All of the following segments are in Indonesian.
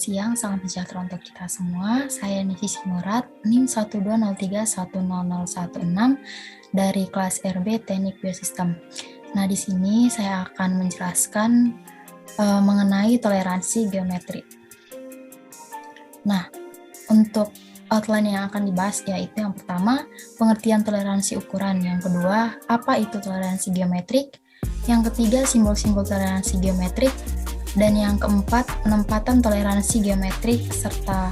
siang, salam sejahtera untuk kita semua. Saya Nisi Sinurat, NIM 120310016 dari kelas RB Teknik Biosistem. Nah, di sini saya akan menjelaskan mengenai toleransi geometri. Nah, untuk outline yang akan dibahas yaitu yang pertama, pengertian toleransi ukuran. Yang kedua, apa itu toleransi geometrik? Yang ketiga, simbol-simbol toleransi geometrik. Dan yang keempat, penempatan toleransi geometrik serta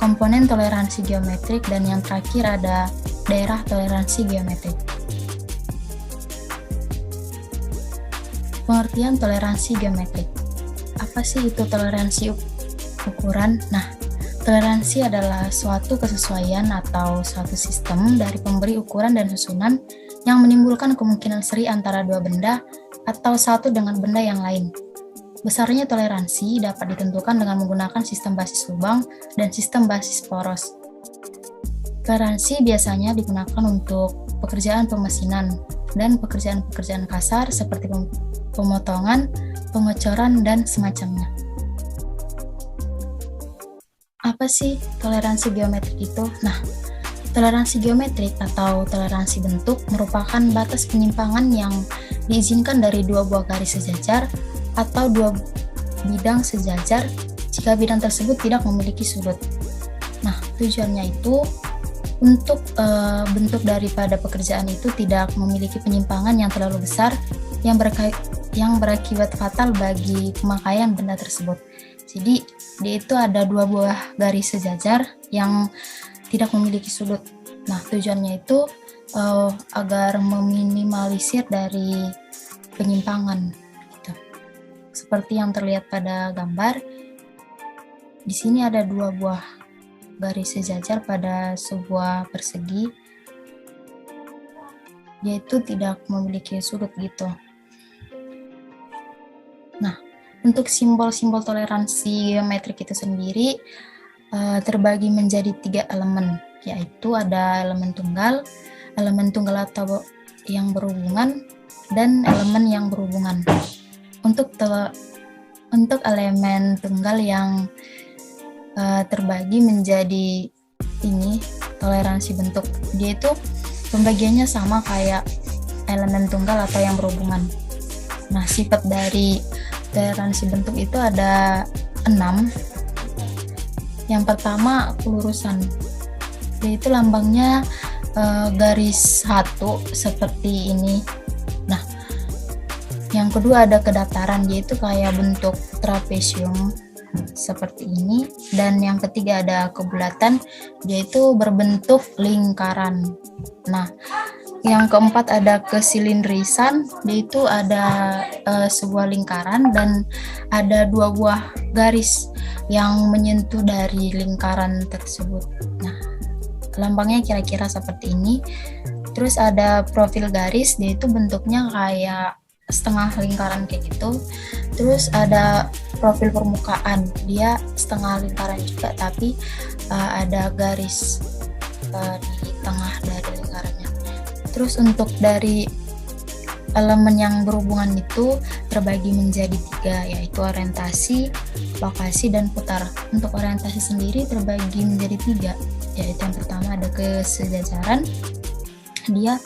komponen toleransi geometrik, dan yang terakhir ada daerah toleransi geometrik. Pengertian toleransi geometrik. Apa sih itu toleransi ukuran? Nah, toleransi adalah suatu kesesuaian atau suatu sistem dari pemberi ukuran dan susunan yang menimbulkan kemungkinan seri antara dua benda atau satu dengan benda yang lain. Besarnya toleransi dapat ditentukan dengan menggunakan sistem basis lubang dan sistem basis poros. Toleransi biasanya digunakan untuk pekerjaan pemesinan dan pekerjaan-pekerjaan kasar seperti pemotongan, pengecoran, dan semacamnya. Apa sih toleransi geometrik itu? Nah, toleransi geometrik atau toleransi bentuk merupakan batas penyimpangan yang diizinkan dari dua buah garis sejajar atau dua bidang sejajar jika bidang tersebut tidak memiliki sudut. Nah, tujuannya itu untuk bentuk daripada pekerjaan itu tidak memiliki penyimpangan yang terlalu besar yang berakibat fatal bagi pemakaian benda tersebut. Jadi, dia itu ada dua buah garis sejajar yang tidak memiliki sudut. Nah, tujuannya itu agar meminimalisir dari penyimpangan. Seperti yang terlihat pada gambar, di sini ada dua buah garis sejajar pada sebuah persegi, yaitu tidak memiliki sudut gitu. Nah, untuk simbol-simbol toleransi geometrik itu sendiri terbagi menjadi 3 elemen, yaitu ada elemen tunggal atau yang berhubungan, dan elemen yang berhubungan. Untuk elemen tunggal yang terbagi menjadi ini toleransi bentuk, dia itu pembagiannya sama kayak elemen tunggal atau yang berhubungan. Nah, sifat dari toleransi bentuk itu ada 6. Yang pertama, kelurusan. Yaitu lambangnya garis satu seperti ini. Nah, yang kedua ada kedataran, yaitu kayak bentuk trapesium seperti ini. Dan yang ketiga ada kebulatan, yaitu berbentuk lingkaran. Nah, yang keempat ada kesilindrisan, yaitu ada sebuah lingkaran dan ada dua buah garis yang menyentuh dari lingkaran tersebut. Nah, lambangnya kira-kira seperti ini. Terus ada profil garis, yaitu bentuknya kayak setengah lingkaran kayak gitu. Terus ada profil permukaan, dia setengah lingkaran juga tapi ada garis di tengah dari lingkarannya. Terus untuk dari elemen yang berhubungan itu terbagi menjadi 3, yaitu orientasi, lokasi, dan putar. Untuk orientasi sendiri terbagi menjadi 3, yaitu yang pertama ada kesejajaran, dia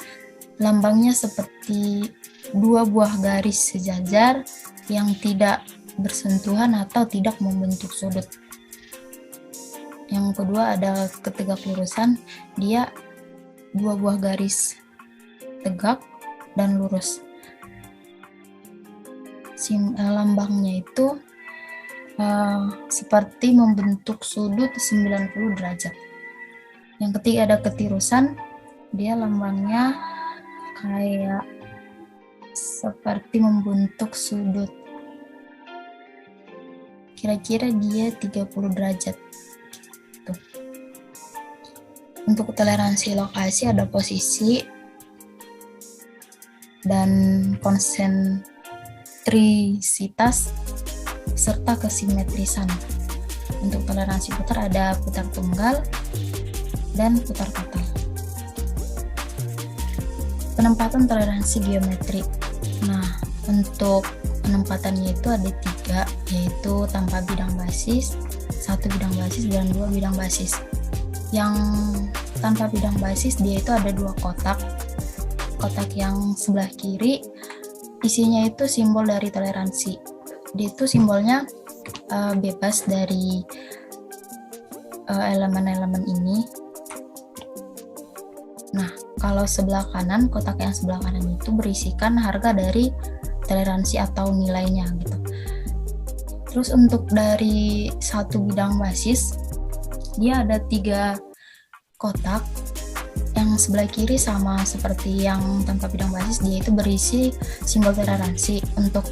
lambangnya seperti dua buah garis sejajar yang tidak bersentuhan atau tidak membentuk sudut. Yang kedua ada ketegak lurusan, dia dua buah garis tegak dan lurus. Lambangnya itu seperti membentuk sudut 90 derajat. Yang ketiga ada ketirusan, dia lambangnya kayak seperti membentuk sudut, kira-kira dia 30 derajat. Tuh. Untuk toleransi lokasi ada posisi dan konsentrisitas serta kesimetrisan. Untuk toleransi putar ada putar tunggal dan putar total. Penempatan toleransi geometri. Nah, untuk penempatannya itu ada 3, yaitu tanpa bidang basis, 1 bidang basis dan 2 bidang basis. Yang tanpa bidang basis dia itu ada 2 kotak. Kotak yang sebelah kiri isinya itu simbol dari toleransi. Dia itu simbolnya bebas dari elemen-elemen ini. Nah, kalau sebelah kanan, kotak yang sebelah kanan itu berisikan harga dari toleransi atau nilainya gitu. Terus untuk dari 1 bidang basis, dia ada 3 kotak. Yang sebelah kiri sama seperti yang tanpa bidang basis, dia itu berisi simbol toleransi. Untuk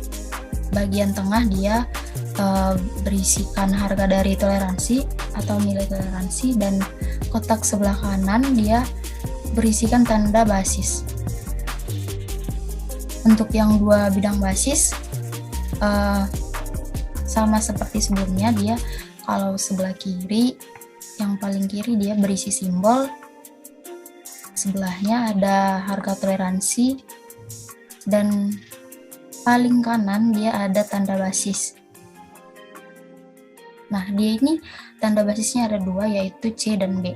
bagian tengah dia berisikan harga dari toleransi atau nilai toleransi, dan kotak sebelah kanan dia berisikan tanda basis. Untuk yang 2 bidang basis sama seperti sebelumnya, dia kalau sebelah kiri, yang paling kiri dia berisi simbol, sebelahnya ada harga toleransi, dan paling kanan dia ada tanda basis. Nah, dia ini tanda basisnya ada 2, yaitu C dan B.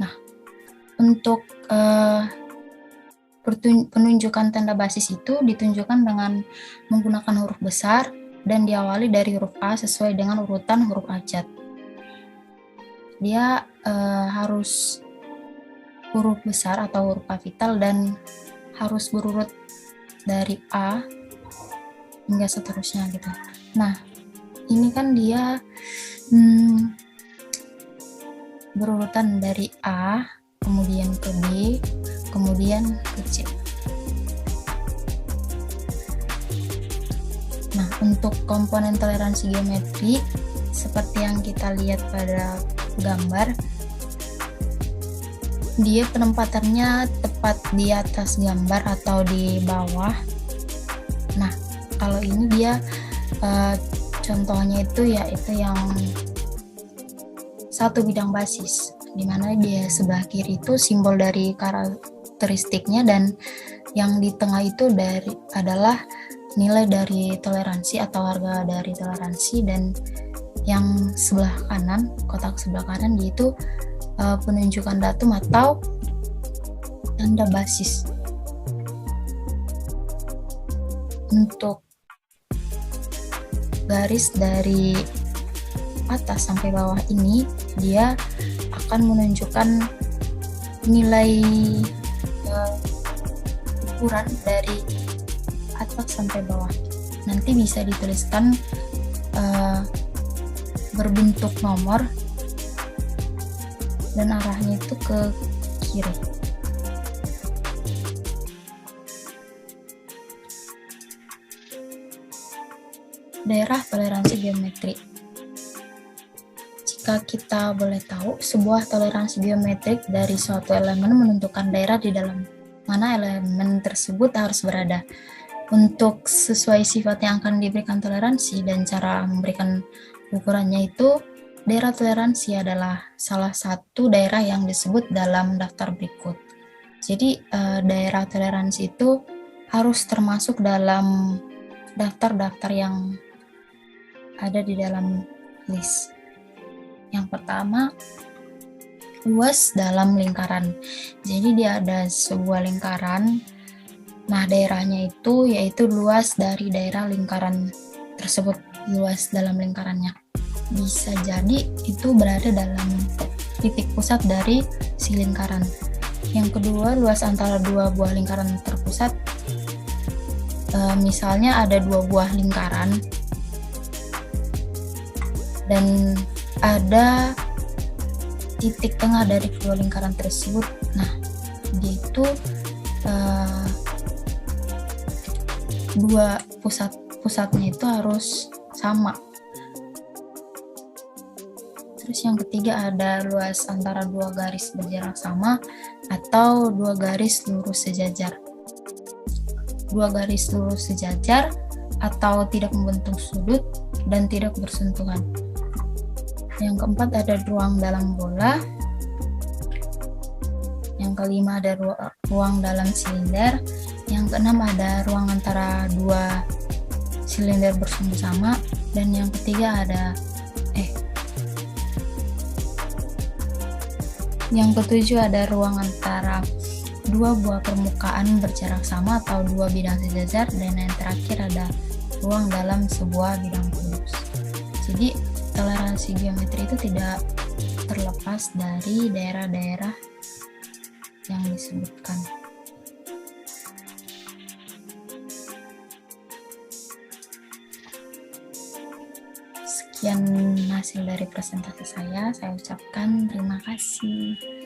Nah, untuk penunjukan tanda basis itu ditunjukkan dengan menggunakan huruf besar dan diawali dari huruf A sesuai dengan urutan huruf abjad. Dia harus huruf besar atau huruf kapital dan harus berurut dari A hingga seterusnya gitu. Nah, ini kan dia berurutan dari A, kemudian ke B, kemudian ke C. Nah, untuk komponen toleransi geometri seperti yang kita lihat pada gambar, dia penempatannya tepat di atas gambar atau di bawah. Nah, kalau ini dia contohnya itu yaitu yang 1 bidang basis, di mana dia sebelah kiri itu simbol dari karakteristiknya, dan yang di tengah itu adalah nilai dari toleransi atau harga dari toleransi, dan yang sebelah kanan, kotak sebelah kanan, dia itu penunjukan datum atau tanda basis. Untuk garis dari atas sampai bawah ini, dia akan menunjukkan nilai ukuran dari atas sampai bawah. Nanti bisa dituliskan berbentuk nomor dan arahnya itu ke kiri. Daerah toleransi geometri. Jika kita boleh tahu, sebuah toleransi geometrik dari suatu elemen menentukan daerah di dalam mana elemen tersebut harus berada. Untuk sesuai sifat yang akan diberikan toleransi dan cara memberikan ukurannya itu, daerah toleransi adalah salah satu daerah yang disebut dalam daftar berikut. Jadi daerah toleransi itu harus termasuk dalam daftar-daftar yang ada di dalam list. Yang pertama, luas dalam lingkaran. Jadi dia ada sebuah lingkaran. Nah, daerahnya itu yaitu luas dari daerah lingkaran tersebut, luas dalam lingkarannya. Bisa jadi itu berada dalam titik pusat dari si lingkaran. Yang kedua, luas antara 2 buah lingkaran terpusat. Misalnya ada 2 buah lingkaran dan ada titik tengah dari kedua lingkaran tersebut. Nah, dia itu dua pusatnya itu harus sama. Terus yang ketiga ada luas antara 2 garis berjarak sama atau 2 garis lurus sejajar. 2 garis lurus sejajar atau tidak membentuk sudut dan tidak bersentuhan. Yang keempat ada ruang dalam bola. Yang kelima ada ruang dalam silinder. Yang keenam ada ruang antara 2 silinder bersama-sama. Dan yang ketiga yang ketujuh ada ruang antara dua buah permukaan berjarak sama atau dua bidang sejajar, dan yang terakhir ada ruang dalam sebuah bidang kudus. Jadi toleransi geometri itu tidak terlepas dari daerah-daerah yang disebutkan. Sekian hasil dari presentasi saya ucapkan terima kasih.